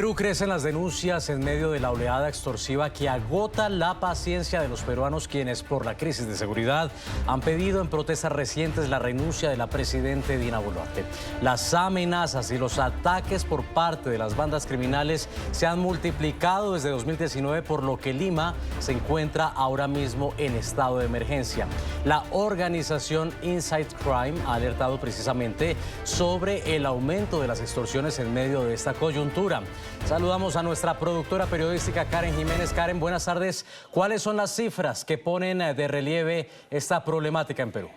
Perú crecen las denuncias en medio de la oleada extorsiva que agota la paciencia de los peruanos, quienes por la crisis de seguridad han pedido en protestas recientes la renuncia de la presidenta Dina Boluarte. Las amenazas y los ataques por parte de las bandas criminales se han multiplicado desde 2019, por lo que Lima se encuentra ahora mismo en estado de emergencia. La organización Inside Crime ha alertado precisamente sobre el aumento de las extorsiones en medio de esta coyuntura. Saludamos a nuestra productora periodística Karen Jiménez. Karen, buenas tardes. ¿Cuáles son las cifras que ponen de relieve esta problemática en Perú?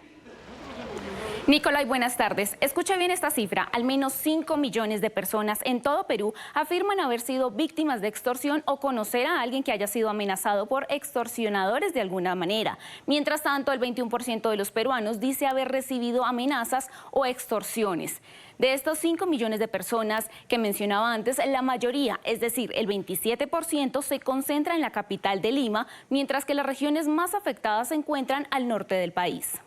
Nicolai, buenas tardes. Escucha bien esta cifra. Al menos 5 millones de personas en todo Perú afirman haber sido víctimas de extorsión o conocer a alguien que haya sido amenazado por extorsionadores de alguna manera. Mientras tanto, el 21% de los peruanos dice haber recibido amenazas o extorsiones. De estos 5 millones de personas que mencionaba antes, la mayoría, es decir, el 27%, se concentra en la capital de Lima, mientras que las regiones más afectadas se encuentran al norte del país.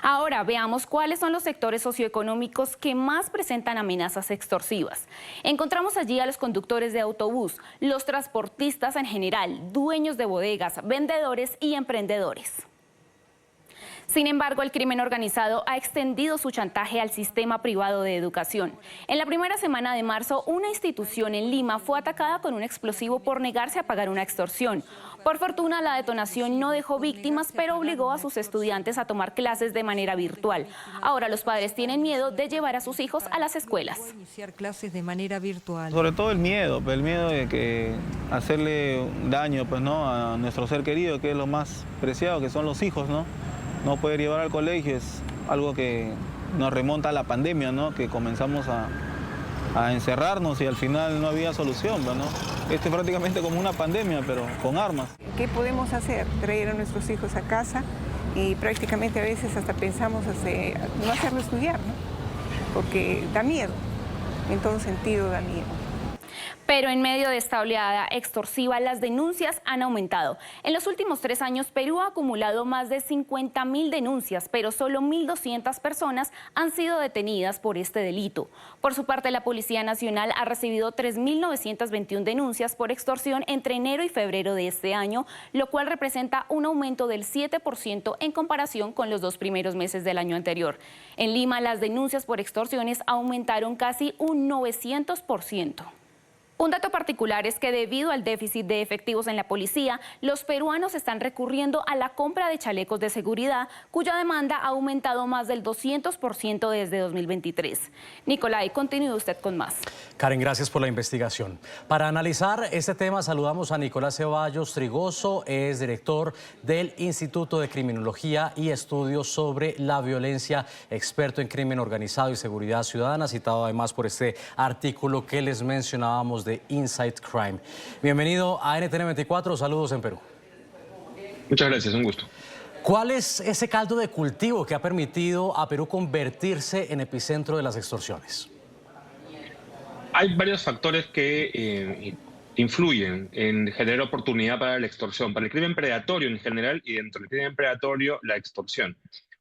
Ahora veamos cuáles son los sectores socioeconómicos que más presentan amenazas extorsivas. Encontramos allí a los conductores de autobús, los transportistas en general, dueños de bodegas, vendedores y emprendedores. Sin embargo, el crimen organizado ha extendido su chantaje al sistema privado de educación. En la primera semana de marzo, una institución en Lima fue atacada con un explosivo por negarse a pagar una extorsión. Por fortuna, la detonación no dejó víctimas, pero obligó a sus estudiantes a tomar clases de manera virtual. Ahora los padres tienen miedo de llevar a sus hijos a las escuelas. Iniciar clases de manera virtual. Sobre todo el miedo de que hacerle daño, pues, ¿no?, a nuestro ser querido, que es lo más preciado, que son los hijos, ¿no? No poder llevar al colegio es algo que nos remonta a la pandemia, ¿no?, que comenzamos a encerrarnos y al final no había solución, ¿no? Esto es prácticamente como una pandemia, pero con armas. ¿Qué podemos hacer? Traer a nuestros hijos a casa y prácticamente a veces hasta pensamos no hacerlo estudiar, ¿no? Porque da miedo, en todo sentido da miedo. Pero en medio de esta oleada extorsiva, las denuncias han aumentado. En los últimos 3 años, Perú ha acumulado más de 50.000 denuncias, pero solo 1.200 personas han sido detenidas por este delito. Por su parte, la Policía Nacional ha recibido 3.921 denuncias por extorsión entre enero y febrero de este año, lo cual representa un aumento del 7% en comparación con los 2 primeros meses del año anterior. En Lima, las denuncias por extorsiones aumentaron casi un 900%. Un dato particular es que debido al déficit de efectivos en la policía, los peruanos están recurriendo a la compra de chalecos de seguridad, cuya demanda ha aumentado más del 200% desde 2023. Nicolai, continúe usted con más. Karen, gracias por la investigación. Para analizar este tema saludamos a Nicolás Ceballos Trigoso, es director del Instituto de Criminología y Estudios sobre la Violencia, experto en crimen organizado y seguridad ciudadana, citado además por este artículo que les mencionábamos de Inside Crime. Bienvenido a NTN 24, saludos en Perú. Muchas gracias, un gusto. ¿Cuál es ese caldo de cultivo que ha permitido a Perú convertirse en epicentro de las extorsiones? Hay varios factores que influyen en generar oportunidad para la extorsión, para el crimen predatorio en general y dentro del crimen predatorio la extorsión.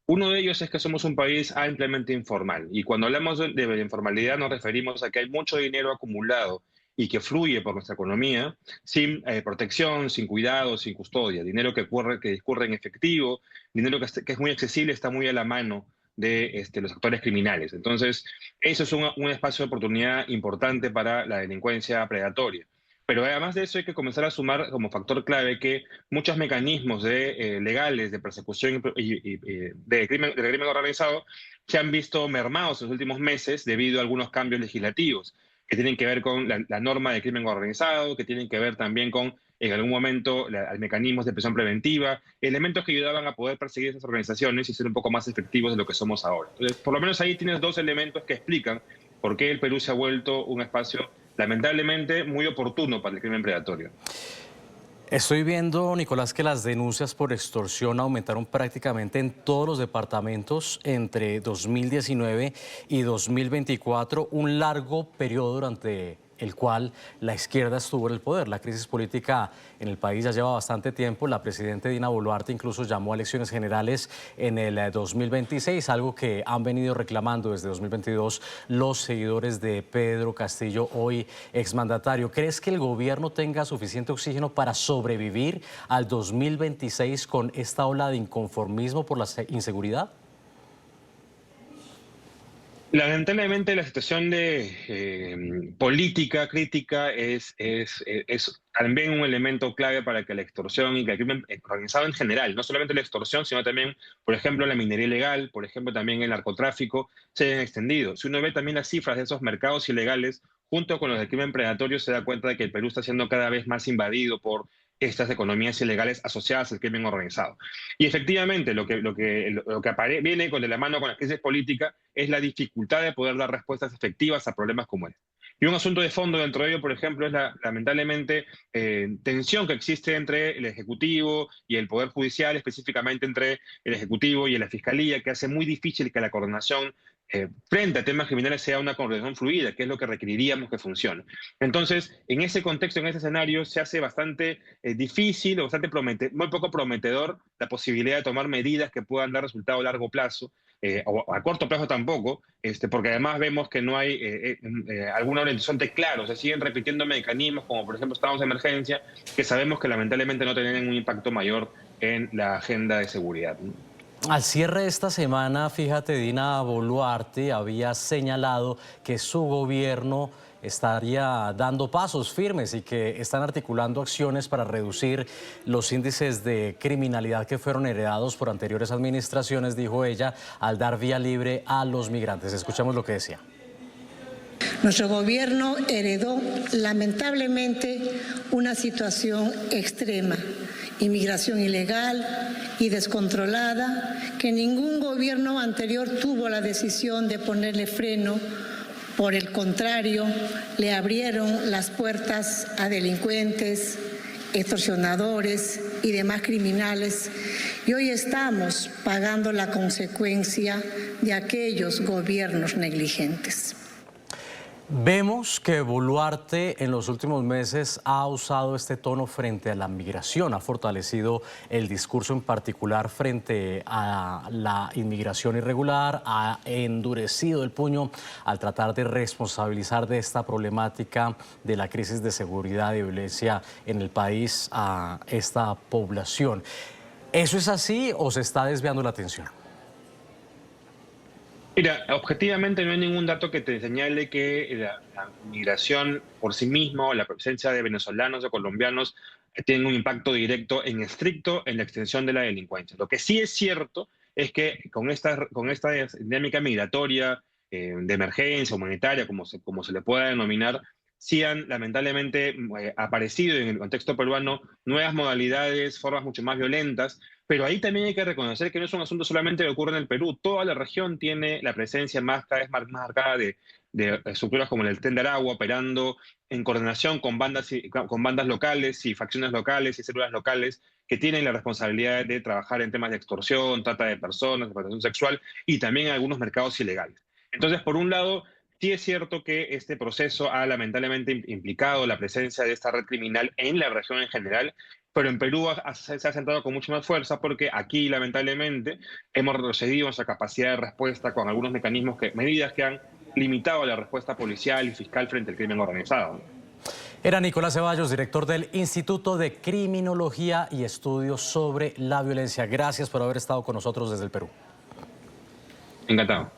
Uno de ellos es que somos un país ampliamente informal y cuando hablamos de informalidad nos referimos a que hay mucho dinero acumulado y que fluye por nuestra economía sin protección, sin cuidado, sin custodia. Dinero que discurre en efectivo, dinero que es muy accesible, está muy a la mano de los actores criminales. Entonces, eso es un espacio de oportunidad importante para la delincuencia predatoria. Pero además de eso hay que comenzar a sumar como factor clave que muchos mecanismos legales de persecución y del crimen organizado se han visto mermados en los últimos meses debido a algunos cambios legislativos que tienen que ver con la norma de crimen organizado, que tienen que ver también con, en algún momento, mecanismos de prisión preventiva, elementos que ayudaban a poder perseguir esas organizaciones y ser un poco más efectivos de lo que somos ahora. Entonces, por lo menos ahí tienes 2 elementos que explican por qué el Perú se ha vuelto un espacio lamentablemente muy oportuno para el crimen predatorio. Estoy viendo, Nicolás, que las denuncias por extorsión aumentaron prácticamente en todos los departamentos entre 2019 y 2024, un largo periodo durante el cual la izquierda estuvo en el poder. La crisis política en el país ya lleva bastante tiempo. La presidenta Dina Boluarte incluso llamó a elecciones generales en el 2026, algo que han venido reclamando desde 2022 los seguidores de Pedro Castillo, hoy exmandatario. ¿Crees que el gobierno tenga suficiente oxígeno para sobrevivir al 2026 con esta ola de inconformismo por la inseguridad? Lamentablemente la situación de política crítica es también un elemento clave para que la extorsión y que el crimen organizado en general, no solamente la extorsión, sino también, por ejemplo, la minería ilegal, por ejemplo, también el narcotráfico, se hayan extendido. Si uno ve también las cifras de esos mercados ilegales, junto con los del crimen predatorio, se da cuenta de que el Perú está siendo cada vez más invadido por estas economías ilegales asociadas al crimen organizado. Y efectivamente, lo que viene de la mano con la crisis política es la dificultad de poder dar respuestas efectivas a problemas como este. Y un asunto de fondo dentro de ello, por ejemplo, es lamentablemente tensión que existe entre el Ejecutivo y el Poder Judicial, específicamente entre el Ejecutivo y la Fiscalía, que hace muy difícil que la coordinación frente a temas criminales sea una coordinación fluida, que es lo que requeriríamos que funcione. Entonces, en ese contexto, en ese escenario, se hace bastante difícil o muy poco prometedor la posibilidad de tomar medidas que puedan dar resultado a largo plazo, o a corto plazo tampoco, porque además vemos que no hay algún horizonte claro. Se siguen repitiendo mecanismos como, por ejemplo, estados de emergencia, que sabemos que lamentablemente no tienen un impacto mayor en la agenda de seguridad. Al cierre de esta semana, fíjate, Dina Boluarte había señalado que su gobierno estaría dando pasos firmes y que están articulando acciones para reducir los índices de criminalidad que fueron heredados por anteriores administraciones, dijo ella, al dar vía libre a los migrantes. Escuchamos lo que decía. Nuestro gobierno heredó, lamentablemente, una situación extrema, inmigración ilegal y descontrolada, que ningún gobierno anterior tuvo la decisión de ponerle freno. Por el contrario, le abrieron las puertas a delincuentes, extorsionadores y demás criminales. Y hoy estamos pagando la consecuencia de aquellos gobiernos negligentes. Vemos que Boluarte en los últimos meses ha usado este tono frente a la migración, ha fortalecido el discurso en particular frente a la inmigración irregular, ha endurecido el puño al tratar de responsabilizar de esta problemática de la crisis de seguridad y violencia en el país a esta población. ¿Eso es así o se está desviando la atención? Mira, objetivamente no hay ningún dato que te señale que la migración por sí misma o la presencia de venezolanos o colombianos tiene un impacto directo en estricto en la extensión de la delincuencia. Lo que sí es cierto es que con esta dinámica migratoria de emergencia humanitaria, como se le pueda denominar, sí han lamentablemente aparecido en el contexto peruano nuevas modalidades, formas mucho más violentas, pero ahí también hay que reconocer que no es un asunto solamente que ocurre en el Perú. Toda la región tiene la presencia cada vez más marcada de estructuras como el Tren de Aragua, operando en coordinación con bandas locales y facciones locales y células locales que tienen la responsabilidad de trabajar en temas de extorsión, trata de personas, explotación sexual y también en algunos mercados ilegales. Entonces, por un lado, sí es cierto que este proceso ha lamentablemente implicado la presencia de esta red criminal en la región en general, pero en Perú se ha centrado con mucha más fuerza porque aquí, lamentablemente, hemos retrocedido nuestra capacidad de respuesta con algunos medidas que han limitado la respuesta policial y fiscal frente al crimen organizado. Era Nicolás Ceballos, director del Instituto de Criminología y Estudios sobre la Violencia. Gracias por haber estado con nosotros desde el Perú. Encantado.